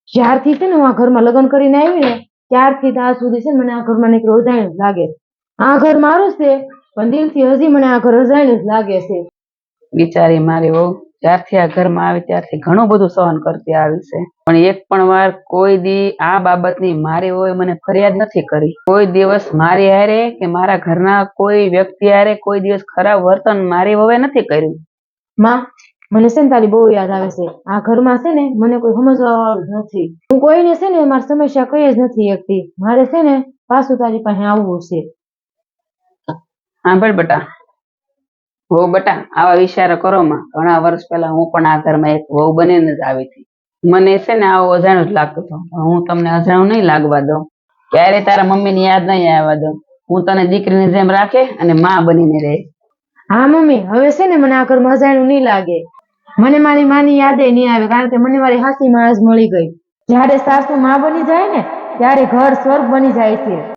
જ્યારથી છે ને હું આ ઘરમાં લગ્ન કરીને આવી ને ત્યારથી ત્યાં સુધી છે ને મને આ ઘરમાં નીકળો અજાણ્યું જ લાગે. આ ઘર મારું છે પણ દિલથી હજી મને આ ઘર અજાણ્યું જ લાગે છે. બિચારી મારી વહુ જ્યારથી આ ઘરમાં આવી ત્યારથી ઘણું બધું સહન કરતી આવી છે, પણ એક પણ વાર કોઈ દી આ બાબતની મારી વહુએ મને ફરિયાદ નથી કરી. કોઈ દિવસ મારી હારે કે મારા ઘરના કોઈ વ્યક્તિ હારે કોઈ દિવસ ખરાબ વર્તન મારી વહુએ નથી કર્યું. માં, મને છે ને તારી બહુ યાદ આવે છે. આ ઘરમાં છે ને મને કોઈ સમજવા વાળું જ નથી. હું કોઈને છે ને મારી સમસ્યા કહી જ નથી શકતી. મારે છે ને પાછું તારી પાસે આવવું છે. સાંભળ બેટા, વહુ બેટા આવા વિચારો કરો માં. ઘણા વર્ષ પહેલા હું પણ આ ઘરમાં એક વહુ બનીને જ આવી હતી. મને છે ને આવો અજાણ્યું જ લાગતું હતું, પણ હું તમને અજાણ્યું નહીં લાગવા દઉં. ક્યારે તારા મમ્મીની યાદ નહીં આવવા દઉં. હું તને દીકરીની જેમ રાખે અને માં બનીને રહે. હા મમ્મી, હવે છે ને મને આ ઘરમાં અજાણ્યું નહીં લાગે. મને મારી માની યાદ નહીં આવે, કારણ કે મને મારી હાસી માં જ મળી ગઈ. જયારે સાસુ માં બની જાય ને ત્યારે ઘર સ્વર્ગ બની જાય છે.